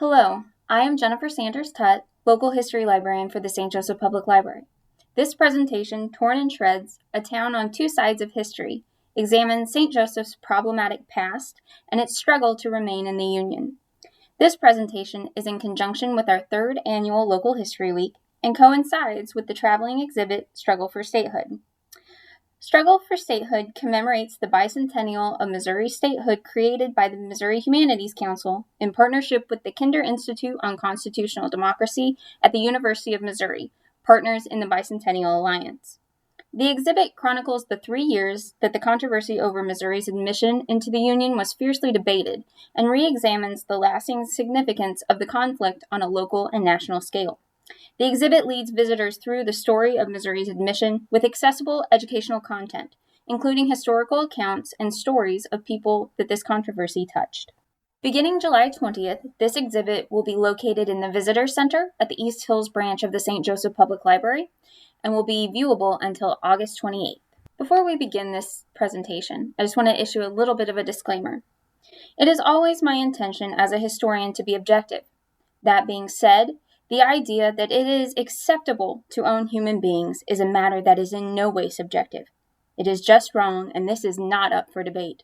Hello, I am Jennifer Sanders-Tutt, Local History Librarian for the St. Joseph Public Library. This presentation, Torn in Shreds, A Town on Two Sides of History, examines St. Joseph's problematic past and its struggle to remain in the Union. This presentation is in conjunction with our third annual Local History Week and coincides with the traveling exhibit Struggle for Statehood. Struggle for Statehood commemorates the Bicentennial of Missouri Statehood created by the Missouri Humanities Council in partnership with the Kinder Institute on Constitutional Democracy at the University of Missouri, partners in the Bicentennial Alliance. The exhibit chronicles the 3 years that the controversy over Missouri's admission into the Union was fiercely debated and re-examines the lasting significance of the conflict on a local and national scale. The exhibit leads visitors through the story of Missouri's admission with accessible educational content, including historical accounts and stories of people that this controversy touched. Beginning July 20th, this exhibit will be located in the Visitor Center at the East Hills branch of the St. Joseph Public Library and will be viewable until August 28th. Before we begin this presentation, I just want to issue a little bit of a disclaimer. It is always my intention as a historian to be objective. That being said, the idea that it is acceptable to own human beings is a matter that is in no way subjective. It is just wrong, and this is not up for debate.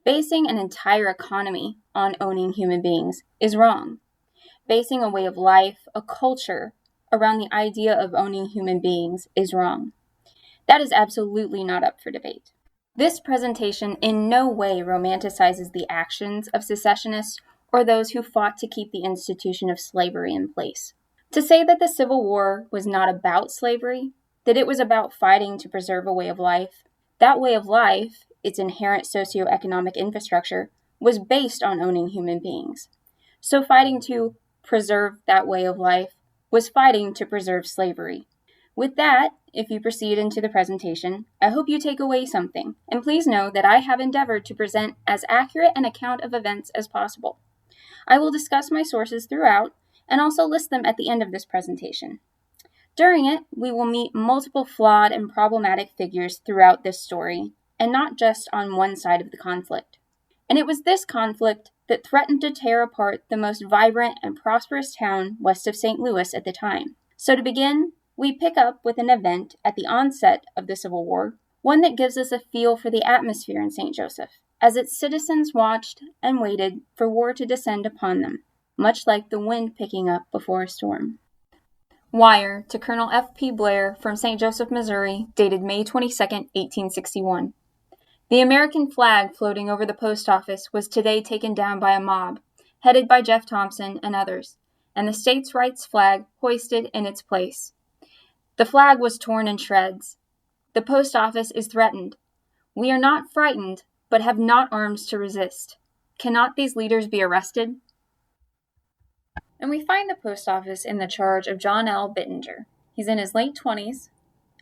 Basing an entire economy on owning human beings is wrong. Basing a way of life, a culture, around the idea of owning human beings is wrong. That is absolutely not up for debate. This presentation in no way romanticizes the actions of secessionists or those who fought to keep the institution of slavery in place. To say that the Civil War was not about slavery, that it was about fighting to preserve a way of life, that way of life, its inherent socioeconomic infrastructure, was based on owning human beings. So fighting to preserve that way of life was fighting to preserve slavery. With that, if you proceed into the presentation, I hope you take away something, and please know that I have endeavored to present as accurate an account of events as possible. I will discuss my sources throughout and also list them at the end of this presentation. During it, we will meet multiple flawed and problematic figures throughout this story, and not just on one side of the conflict. And it was this conflict that threatened to tear apart the most vibrant and prosperous town west of St. Louis at the time. So to begin, we pick up with an event at the onset of the Civil War, one that gives us a feel for the atmosphere in St. Joseph, as its citizens watched and waited for war to descend upon them, much like the wind picking up before a storm. Wire to Colonel F.P. Blair from St. Joseph, Missouri, dated May 22, 1861. The American flag floating over the post office was today taken down by a mob, headed by Jeff Thompson and others, and the states' rights flag hoisted in its place. The flag was torn in shreds. The post office is threatened. We are not frightened, but have not arms to resist. Cannot these leaders be arrested? And we find the post office in the charge of John L. Bittinger. He's in his late 20s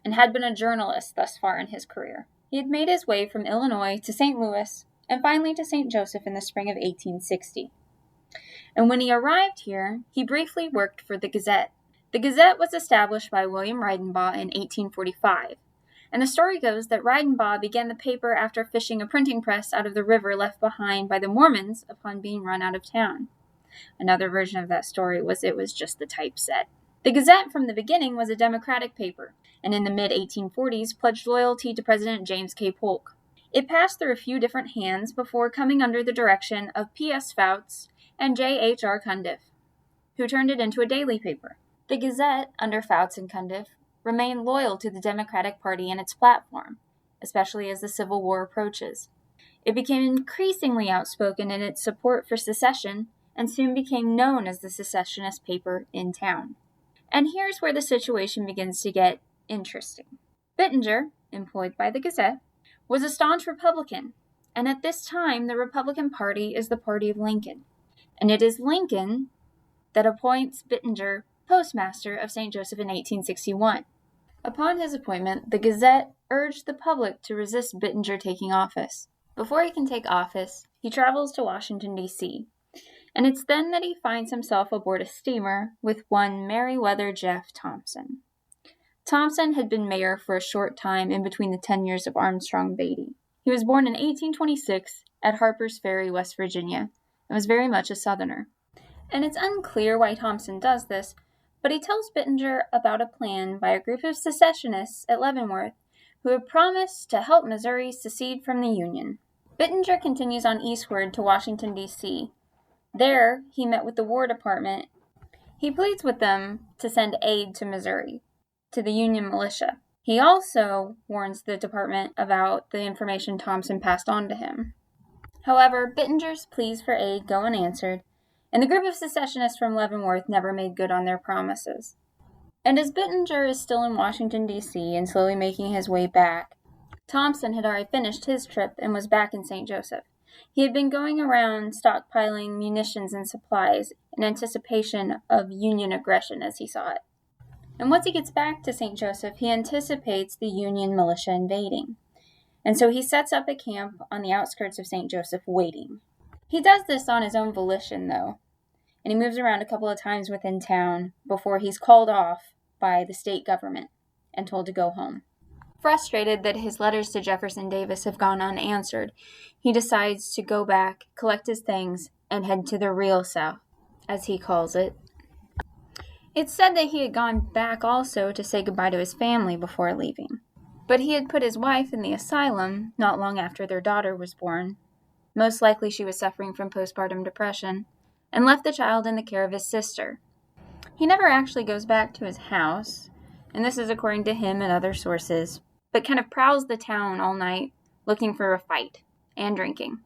and had been a journalist thus far in his career. He had made his way from Illinois to St. Louis and finally to St. Joseph in the spring of 1860. And when he arrived here, he briefly worked for the Gazette. The Gazette was established by William Reidenbaugh in 1845. And the story goes that Reidenbaugh began the paper after fishing a printing press out of the river left behind by the Mormons upon being run out of town. Another version of that story was it was just the typeset. The Gazette from the beginning was a Democratic paper, and in the mid-1840s pledged loyalty to President James K. Polk. It passed through a few different hands before coming under the direction of P.S. Fouts and J.H.R. Cundiff, who turned it into a daily paper. The Gazette, under Fouts and Cundiff, remained loyal to the Democratic Party and its platform, especially as the Civil War approaches. It became increasingly outspoken in its support for secession and soon became known as the secessionist paper in town. And here's where the situation begins to get interesting. Bittinger, employed by the Gazette, was a staunch Republican, and at this time the Republican Party is the party of Lincoln. And it is Lincoln that appoints Bittinger postmaster of St. Joseph in 1861. Upon his appointment, the Gazette urged the public to resist Bittinger taking office. Before he can take office, he travels to Washington, D.C., and it's then that he finds himself aboard a steamer with one Meriwether Jeff Thompson. Thompson had been mayor for a short time in between the tenures of Armstrong Beatty. He was born in 1826 at Harper's Ferry, West Virginia, and was very much a Southerner. And it's unclear why Thompson does this, but he tells Bittinger about a plan by a group of secessionists at Leavenworth who have promised to help Missouri secede from the Union. Bittinger continues on eastward to Washington, D.C. There, he met with the War Department. He pleads with them to send aid to Missouri, to the Union militia. He also warns the department about the information Thompson passed on to him. However, Bittinger's pleas for aid go unanswered, and the group of secessionists from Leavenworth never made good on their promises. And as Bittinger is still in Washington, D.C. and slowly making his way back, Thompson had already finished his trip and was back in St. Joseph. He had been going around stockpiling munitions and supplies in anticipation of Union aggression as he saw it. And once he gets back to St. Joseph, he anticipates the Union militia invading. And so he sets up a camp on the outskirts of St. Joseph waiting. He does this on his own volition, though, and he moves around a couple of times within town before he's called off by the state government and told to go home. Frustrated that his letters to Jefferson Davis have gone unanswered, he decides to go back, collect his things, and head to the real South, as he calls it. It's said that he had gone back also to say goodbye to his family before leaving. But he had put his wife in the asylum not long after their daughter was born. Most likely she was suffering from postpartum depression, and left the child in the care of his sister. He never actually goes back to his house, and this is according to him and other sources, but kind of prowls the town all night looking for a fight and drinking.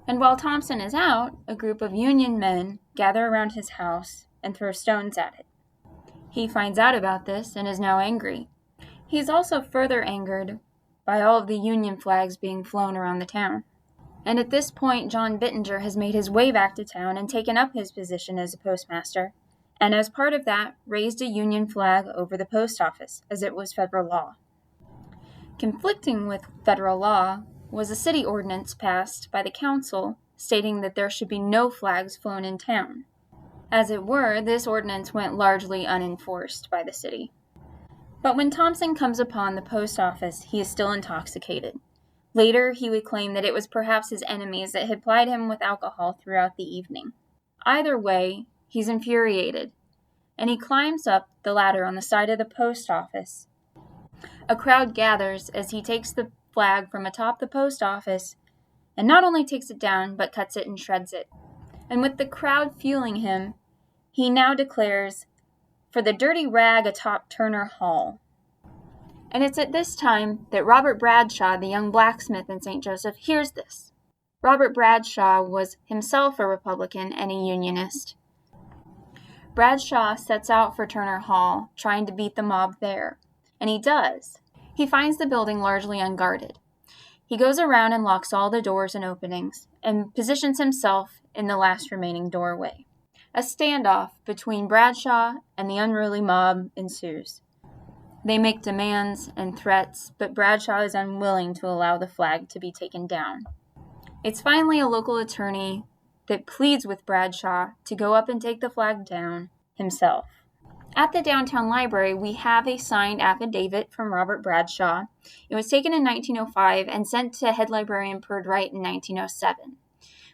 And while Thompson is out, a group of Union men gather around his house and throw stones at it. He finds out about this and is now angry. He's also further angered by all of the Union flags being flown around the town. And at this point, John Bittinger has made his way back to town and taken up his position as a postmaster, and as part of that, raised a Union flag over the post office, as it was federal law. Conflicting with federal law was a city ordinance passed by the council stating that there should be no flags flown in town. As it were, this ordinance went largely unenforced by the city. But when Thompson comes upon the post office, he is still intoxicated. Later, he would claim that it was perhaps his enemies that had plied him with alcohol throughout the evening. Either way, he's infuriated, and he climbs up the ladder on the side of the post office. A crowd gathers as he takes the flag from atop the post office, and not only takes it down, but cuts it and shreds it. And with the crowd fueling him, he now declares, "For the dirty rag atop Turner Hall." And it's at this time that Robert Bradshaw, the young blacksmith in St. Joseph, hears this. Robert Bradshaw was himself a Republican and a Unionist. Bradshaw sets out for Turner Hall, trying to beat the mob there. And he does. He finds the building largely unguarded. He goes around and locks all the doors and openings, and positions himself in the last remaining doorway. A standoff between Bradshaw and the unruly mob ensues. They make demands and threats, but Bradshaw is unwilling to allow the flag to be taken down. It's finally a local attorney that pleads with Bradshaw to go up and take the flag down himself. At the downtown library, we have a signed affidavit from Robert Bradshaw. It was taken in 1905 and sent to head librarian Perd Wright in 1907.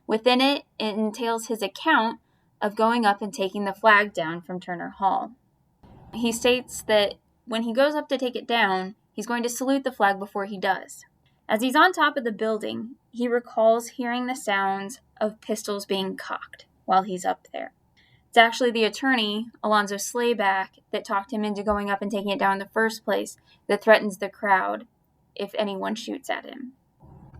Within it, it entails his account of going up and taking the flag down from Turner Hall. He states that when he goes up to take it down, he's going to salute the flag before he does. As he's on top of the building, he recalls hearing the sounds of pistols being cocked while he's up there. It's actually the attorney, Alonzo Slayback, that talked him into going up and taking it down in the first place that threatens the crowd if anyone shoots at him.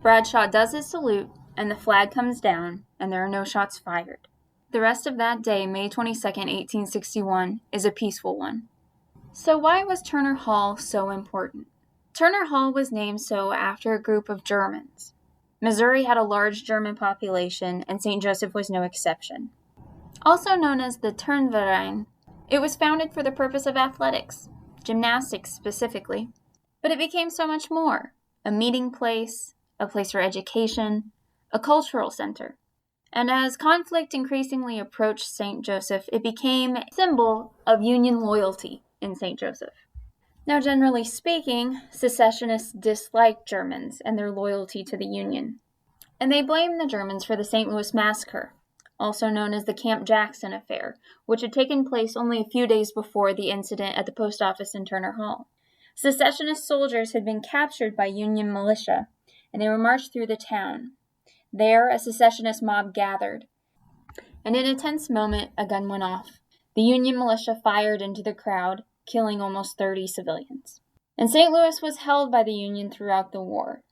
Bradshaw does his salute, and the flag comes down, and there are no shots fired. The rest of that day, May 22nd, 1861, is a peaceful one. So why was Turner Hall so important? Turner Hall was named so after a group of Germans. Missouri had a large German population, and St. Joseph was no exception. Also known as the Turnverein, it was founded for the purpose of athletics, gymnastics specifically, but it became so much more: a meeting place, a place for education, a cultural center. And as conflict increasingly approached St. Joseph, it became a symbol of Union loyalty in St. Joseph. Now, generally speaking, secessionists disliked Germans and their loyalty to the Union, and they blamed the Germans for the St. Louis Massacre, also known as the Camp Jackson Affair, which had taken place only a few days before the incident at the post office in Turner Hall. Secessionist soldiers had been captured by Union militia, and they were marched through the town. There, a secessionist mob gathered, and in a tense moment, a gun went off. The Union militia fired into the crowd, killing almost 30 civilians. And St. Louis was held by the Union throughout the war,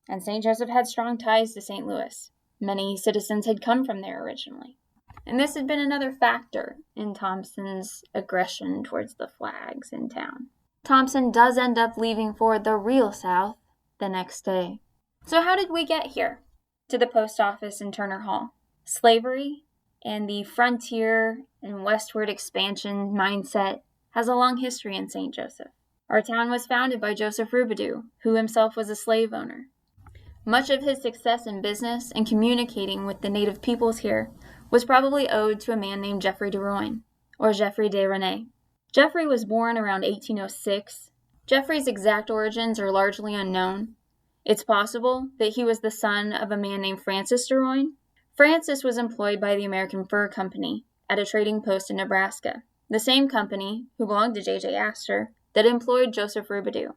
and St. Joseph had strong ties to St. Louis. Many citizens had come from there originally. And this had been another factor in Thompson's aggression towards the flags in town. Thompson does end up leaving for the real South the next day. So how did we get here to the post office in Turner Hall? Slavery and the frontier and westward expansion mindset has a long history in St. Joseph. Our town was founded by Joseph Robidoux, who himself was a slave owner. Much of his success in business and communicating with the native peoples here was probably owed to a man named Geoffrey Deroin, or Geoffrey de Renée. Geoffrey was born around 1806. Geoffrey's exact origins are largely unknown. It's possible that he was the son of a man named Francis Deroin. Francis was employed by the American Fur Company at a trading post in Nebraska, the same company who belonged to J.J. Astor that employed Joseph Robidoux.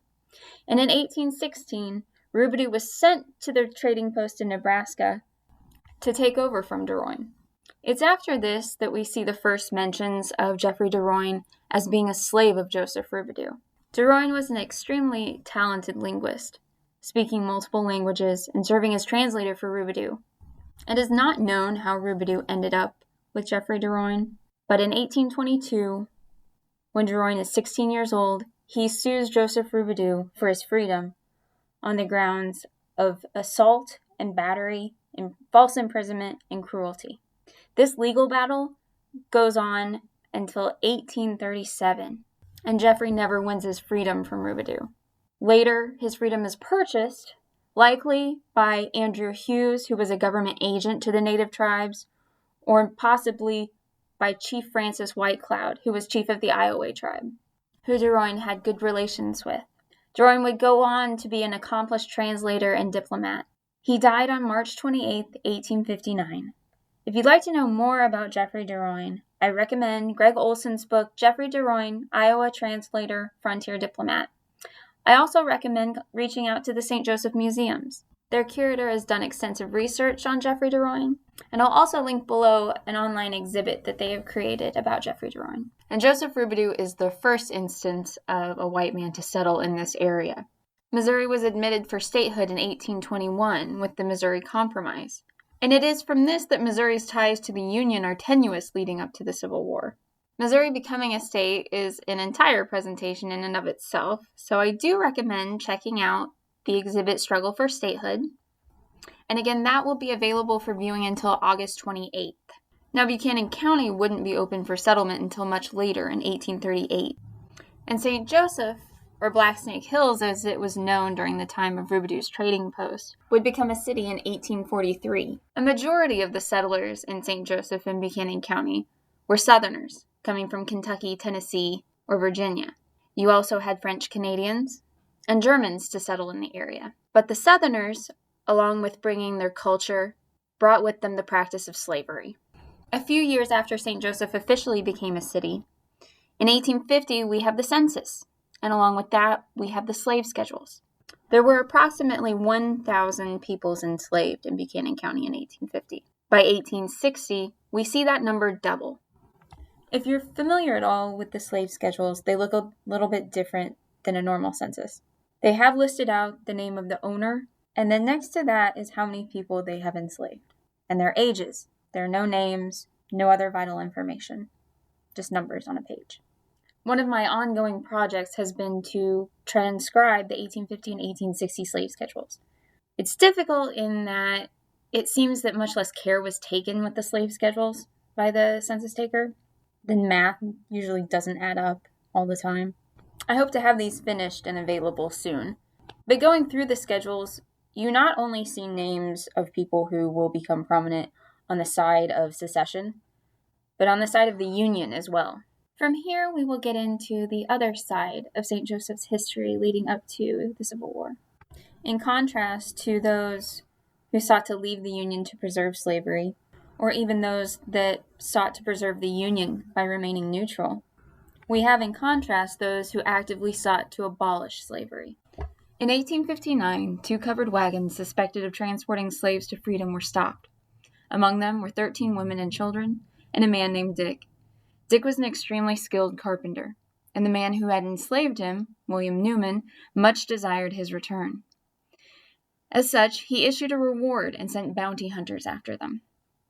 And in 1816, Robidoux was sent to the trading post in Nebraska to take over from Deroin. It's after this that we see the first mentions of Geoffrey Deroin as being a slave of Joseph Robidoux. Deroin was an extremely talented linguist, speaking multiple languages and serving as translator for Robidoux. It is not known how Robidoux ended up with Geoffrey Deroin, but in 1822, when Deroin is 16 years old, he sues Joseph Robidoux for his freedom on the grounds of assault and battery, and false imprisonment and cruelty. This legal battle goes on until 1837, and Geoffrey never wins his freedom from Robidoux. Later, his freedom is purchased, likely by Andrew Hughes, who was a government agent to the native tribes, or possibly by Chief Francis Whitecloud, who was chief of the Iowa tribe, who Deroin had good relations with. Deroin would go on to be an accomplished translator and diplomat. He died on March 28, 1859. If you'd like to know more about Geoffrey Deroin, I recommend Greg Olson's book, Geoffrey Deroin, Iowa Translator, Frontier Diplomat. I also recommend reaching out to the St. Joseph Museums. Their curator has done extensive research on Geoffrey Deroin, and I'll also link below an online exhibit that they have created about Geoffrey Deroin. And Joseph Robidoux is the first instance of a white man to settle in this area. Missouri was admitted for statehood in 1821 with the Missouri Compromise, and it is from this that Missouri's ties to the Union are tenuous leading up to the Civil War. Missouri becoming a state is an entire presentation in and of itself, so I do recommend checking out the exhibit Struggle for Statehood. And again, that will be available for viewing until August 28th. Now, Buchanan County wouldn't be open for settlement until much later in 1838. And St. Joseph, or Black Snake Hills as it was known during the time of Robidoux's trading post, would become a city in 1843. A majority of the settlers in St. Joseph and Buchanan County were Southerners, coming from Kentucky, Tennessee, or Virginia. You also had French Canadians and Germans to settle in the area. But the Southerners, along with bringing their culture, brought with them the practice of slavery. A few years after St. Joseph officially became a city, in 1850 we have the census, and along with that we have the slave schedules. There were approximately 1,000 peoples enslaved in Buchanan County in 1850. By 1860, we see that number double. If you're familiar at all with the slave schedules, they look a little bit different than a normal census. They have listed out the name of the owner, and then next to that is how many people they have enslaved, and their ages. There are no names, no other vital information, just numbers on a page. One of my ongoing projects has been to transcribe the 1850 and 1860 slave schedules. It's difficult in that it seems that much less care was taken with the slave schedules by the census taker. The math usually doesn't add up all the time. I hope to have these finished and available soon. But going through the schedules, you not only see names of people who will become prominent on the side of secession, but on the side of the Union as well. From here, we will get into the other side of St. Joseph's history leading up to the Civil War. In contrast to those who sought to leave the Union to preserve slavery, or even those that sought to preserve the Union by remaining neutral. We have in contrast those who actively sought to abolish slavery. In 1859, 2 covered wagons suspected of transporting slaves to freedom were stopped. Among them were 13 women and children, and a man named Dick. Dick was an extremely skilled carpenter, and the man who had enslaved him, William Newman, much desired his return. As such, he issued a reward and sent bounty hunters after them.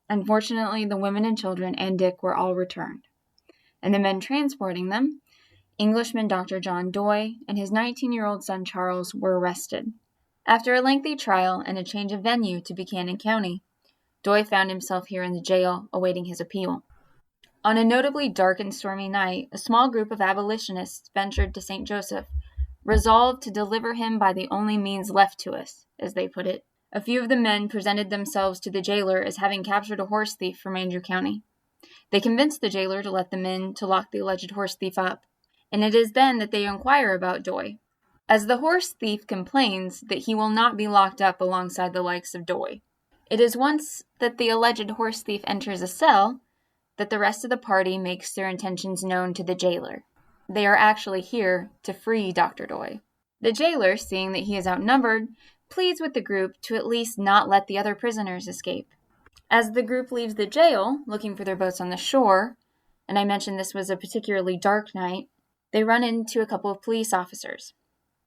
Unfortunately, the women and children and Dick were all returned, and the men transporting them, Englishman Dr. John Doy and his 19-year-old son Charles, were arrested. After a lengthy trial and a change of venue to Buchanan County, Doy found himself here in the jail awaiting his appeal. On a notably dark and stormy night, a small group of abolitionists ventured to St. Joseph, resolved to deliver him by the only means left to us, as they put it. A few of the men presented themselves to the jailer as having captured a horse thief from Andrew County. They convinced the jailer to let them in to lock the alleged horse thief up, and it is then that they inquire about Doy, as the horse thief complains that he will not be locked up alongside the likes of Doy. It is once that the alleged horse thief enters a cell that the rest of the party makes their intentions known to the jailer. They are actually here to free Dr. Doy. The jailer, seeing that he is outnumbered, pleads with the group to at least not let the other prisoners escape. As the group leaves the jail, looking for their boats on the shore, and I mentioned this was a particularly dark night, they run into a couple of police officers.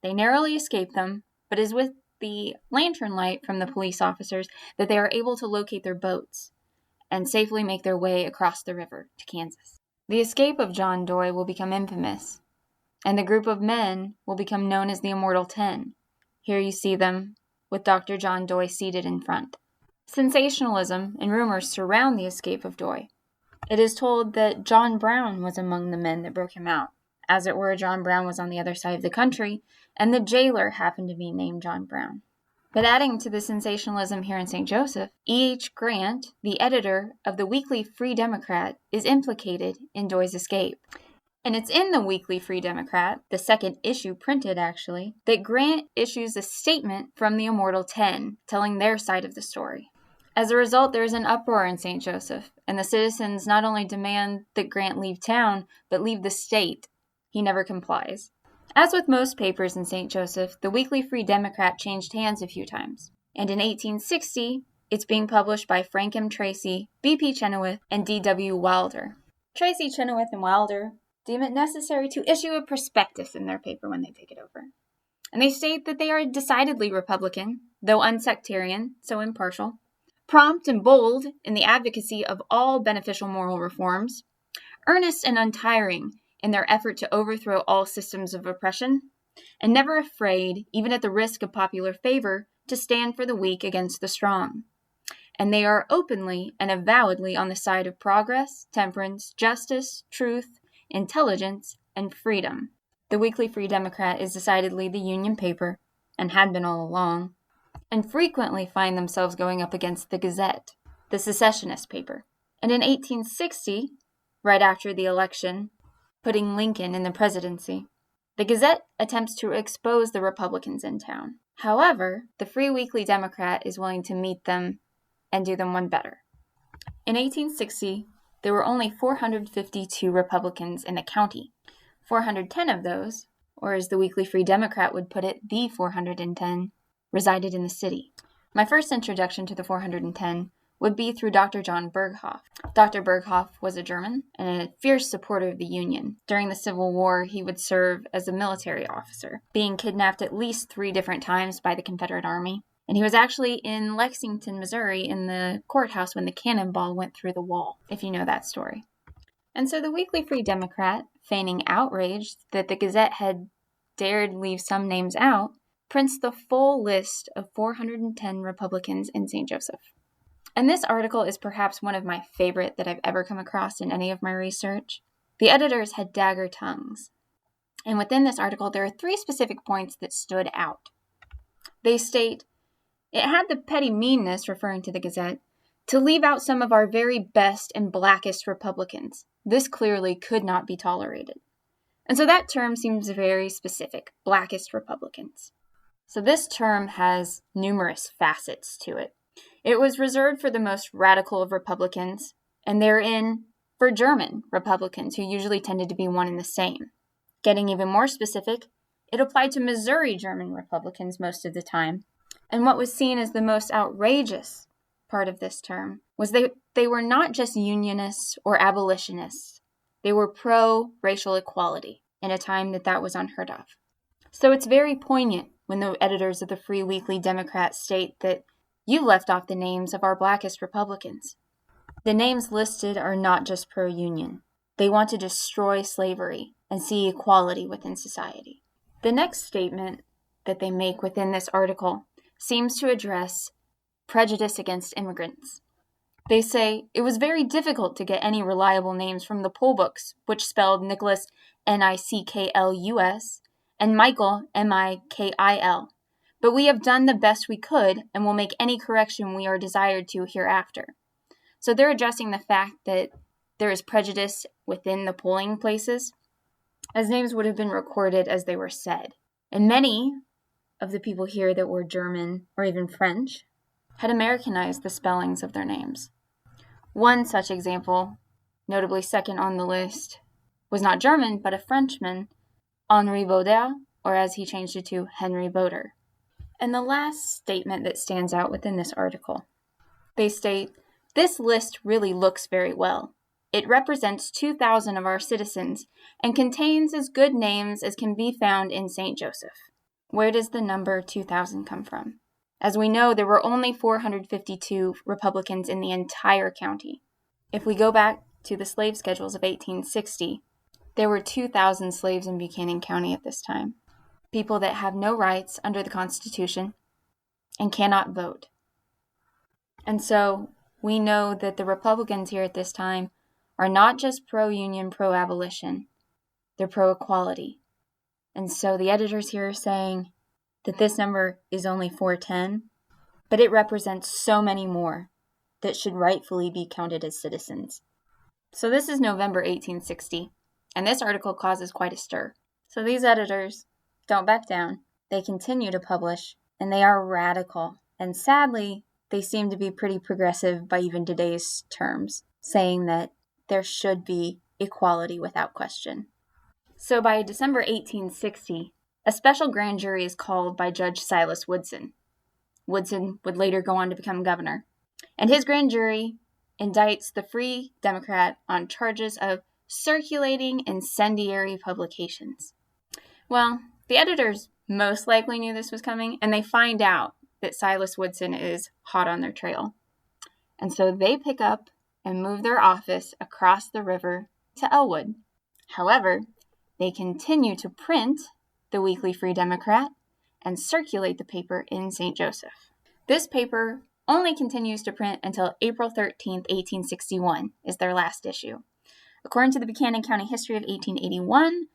They narrowly escape them, but it is with the lantern light from the police officers that they are able to locate their boats and safely make their way across the river to Kansas. The escape of John Doy will become infamous, and the group of men will become known as the Immortal 10. Here you see them, with Dr. John Doy seated in front. Sensationalism and rumors surround the escape of Doy. It is told that John Brown was among the men that broke him out. As it were, John Brown was on the other side of the country, and the jailer happened to be named John Brown. But adding to the sensationalism here in St. Joseph, E.H. Grant, the editor of the Weekly Free Democrat, is implicated in Doy's escape. And it's in the Weekly Free Democrat, the second issue printed actually, that Grant issues a statement from the Immortal 10, telling their side of the story. As a result, there is an uproar in St. Joseph, and the citizens not only demand that Grant leave town, but leave the state. He never complies. As with most papers in St. Joseph, the Weekly Free Democrat changed hands a few times, and in 1860, it's being published by Frank M. Tracy, B.P. Chenoweth, and D.W. Wilder. Tracy, Chenoweth, and Wilder deem it necessary to issue a prospectus in their paper when they take it over. And they state that they are decidedly Republican, though unsectarian, so impartial, prompt and bold in the advocacy of all beneficial moral reforms, earnest and untiring in their effort to overthrow all systems of oppression, and never afraid, even at the risk of popular favor, to stand for the weak against the strong. And they are openly and avowedly on the side of progress, temperance, justice, truth, intelligence, and freedom. The Weekly Free Democrat is decidedly the Union paper, and had been all along, and frequently find themselves going up against the Gazette, the secessionist paper. And in 1860, right after the election, putting Lincoln in the presidency, the Gazette attempts to expose the Republicans in town. However, the Free Weekly Democrat is willing to meet them and do them one better. In 1860, there were only 452 Republicans in the county. 410 of those, or as the Weekly Free Democrat would put it, the 410, resided in the city. My first introduction to the 410 would be through Dr. John Berghoff. Dr. Berghoff was a German and a fierce supporter of the Union. During the Civil War, he would serve as a military officer, being kidnapped at least 3 different times by the Confederate Army. And he was actually in Lexington, Missouri, in the courthouse when the cannonball went through the wall, if you know that story. And so the Weekly Free Democrat, feigning outrage that the Gazette had dared leave some names out, prints the full list of 410 Republicans in St. Joseph. And this article is perhaps one of my favorite that I've ever come across in any of my research. The editors had dagger tongues. And within this article, there are 3 specific points that stood out. They state, it had the petty meanness, referring to the Gazette, to leave out some of our very best and blackest Republicans. This clearly could not be tolerated. And so that term seems very specific, blackest Republicans. So this term has numerous facets to it. It was reserved for the most radical of Republicans, and therein for German Republicans, who usually tended to be one and the same. Getting even more specific, it applied to Missouri German Republicans most of the time. And what was seen as the most outrageous part of this term was they were not just unionists or abolitionists. They were pro-racial equality in a time that was unheard of. So it's very poignant when the editors of the Free Weekly Democrat state that you've left off the names of our blackest Republicans. The names listed are not just pro-union. They want to destroy slavery and see equality within society. The next statement that they make within this article seems to address prejudice against immigrants. They say, it was very difficult to get any reliable names from the poll books, which spelled Nicholas Nicklus and Michael Mikil. But we have done the best we could and will make any correction we are desired to hereafter. So they're addressing the fact that there is prejudice within the polling places, as names would have been recorded as they were said. And many of the people here that were German or even French had Americanized the spellings of their names. One such example, notably second on the list, was not German, but a Frenchman, Henri Baudin, or as he changed it to, Henry Boder. And the last statement that stands out within this article, they state, this list really looks very well. It represents 2,000 of our citizens and contains as good names as can be found in St. Joseph. Where does the number 2,000 come from? As we know, there were only 452 Republicans in the entire county. If we go back to the slave schedules of 1860, there were 2,000 slaves in Buchanan County at this time. People that have no rights under the Constitution and cannot vote. And so we know that the Republicans here at this time are not just pro-union, pro-abolition. They're pro-equality. And so the editors here are saying that this number is only 410, but it represents so many more that should rightfully be counted as citizens. So this is November 1860, and this article causes quite a stir. So these editors don't back down. They continue to publish, and they are radical. And sadly, they seem to be pretty progressive by even today's terms, saying that there should be equality without question. So by December 1860, a special grand jury is called by Judge Silas Woodson. Woodson would later go on to become governor. And his grand jury indicts the Free Democrat on charges of circulating incendiary publications. Well, the editors most likely knew this was coming, and they find out that Silas Woodson is hot on their trail. And so they pick up and move their office across the river to Elwood. However, they continue to print the Weekly Free Democrat and circulate the paper in St. Joseph. This paper only continues to print until April 13th, 1861 is their last issue. According to the Buchanan County History of 1881,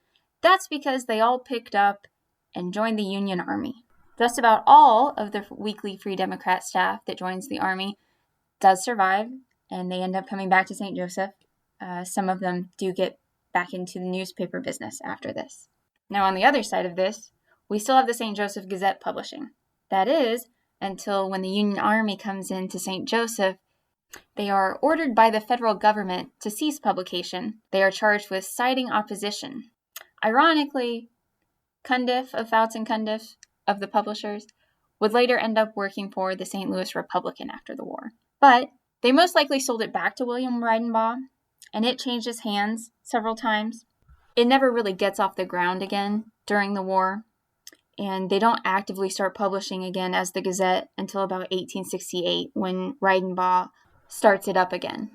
that's because they all picked up and joined the Union Army. Just about all of the Weekly Free Democrat staff that joins the Army does survive, and they end up coming back to St. Joseph. Some of them do get back into the newspaper business after this. Now, on the other side of this, we still have the St. Joseph Gazette publishing. That is, until when the Union Army comes into St. Joseph, they are ordered by the federal government to cease publication. They are charged with citing opposition. Ironically, Cundiff of Fouts and Cundiff, of the publishers, would later end up working for the St. Louis Republican after the war. But they most likely sold it back to William Reidenbaugh, and it changed its hands several times. It never really gets off the ground again during the war, and they don't actively start publishing again as the Gazette until about 1868 when Reidenbaugh starts it up again.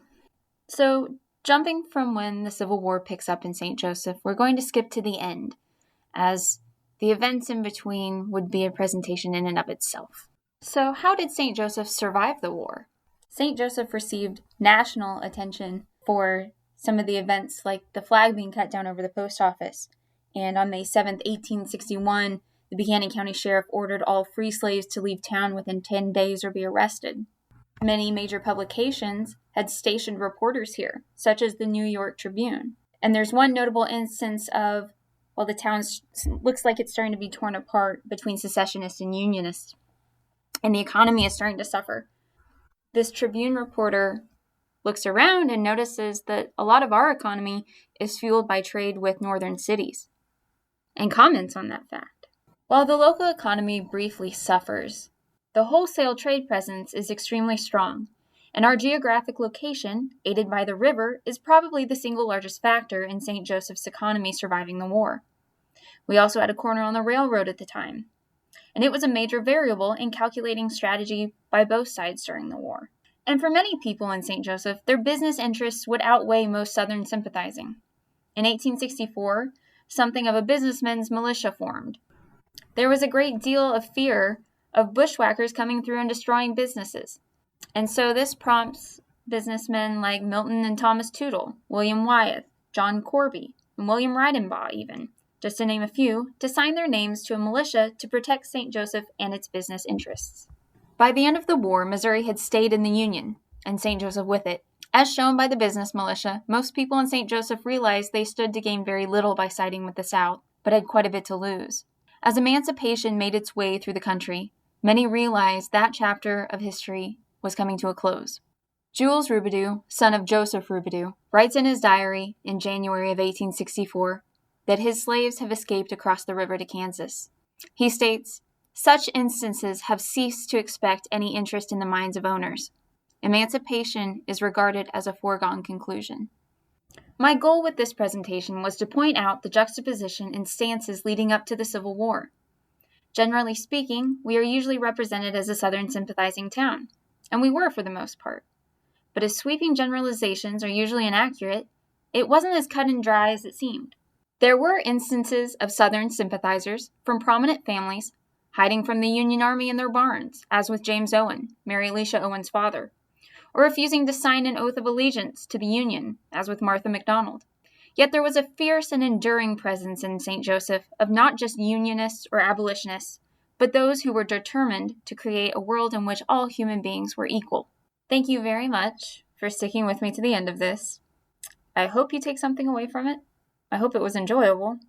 So, jumping from when the Civil War picks up in St. Joseph, we're going to skip to the end, as the events in between would be a presentation in and of itself. So, how did St. Joseph survive the war? St. Joseph received national attention for some of the events, like the flag being cut down over the post office. And on May 7th, 1861, the Buchanan County Sheriff ordered all free slaves to leave town within 10 days or be arrested. Many major publications had stationed reporters here, such as the New York Tribune. And there's one notable instance of, well, the town looks like it's starting to be torn apart between secessionists and unionists, and the economy is starting to suffer. This Tribune reporter looks around and notices that a lot of our economy is fueled by trade with northern cities, and comments on that fact. While the local economy briefly suffers, the wholesale trade presence is extremely strong, and our geographic location, aided by the river, is probably the single largest factor in St. Joseph's economy surviving the war. We also had a corner on the railroad at the time, and it was a major variable in calculating strategy by both sides during the war. And for many people in St. Joseph, their business interests would outweigh most Southern sympathizing. In 1864, something of a businessmen's militia formed. There was a great deal of fear of bushwhackers coming through and destroying businesses. And so this prompts businessmen like Milton and Thomas Tootle, William Wyeth, John Corby, and William Reidenbaugh even, just to name a few, to sign their names to a militia to protect St. Joseph and its business interests. By the end of the war, Missouri had stayed in the Union, and St. Joseph with it. As shown by the business militia, most people in St. Joseph realized they stood to gain very little by siding with the South, but had quite a bit to lose. As emancipation made its way through the country, many realized that chapter of history was coming to a close. Jules Roubidoux, son of Joseph Roubidoux, writes in his diary in January of 1864 that his slaves have escaped across the river to Kansas. He states, "Such instances have ceased to expect any interest in the minds of owners. Emancipation is regarded as a foregone conclusion." My goal with this presentation was to point out the juxtaposition in stances leading up to the Civil War. Generally speaking, we are usually represented as a Southern sympathizing town, and we were for the most part. But as sweeping generalizations are usually inaccurate, it wasn't as cut and dry as it seemed. There were instances of Southern sympathizers from prominent families hiding from the Union Army in their barns, as with James Owen, Mary Alicia Owen's father, or refusing to sign an oath of allegiance to the Union, as with Martha MacDonald. Yet there was a fierce and enduring presence in St. Joseph of not just Unionists or abolitionists, but those who were determined to create a world in which all human beings were equal. Thank you very much for sticking with me to the end of this. I hope you take something away from it. I hope it was enjoyable.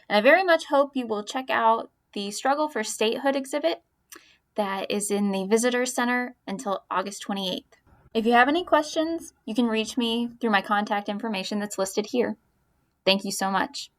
And I very much hope you will check out the Struggle for Statehood exhibit that is in the Visitor Center until August 28th. If you have any questions, you can reach me through my contact information that's listed here. Thank you so much.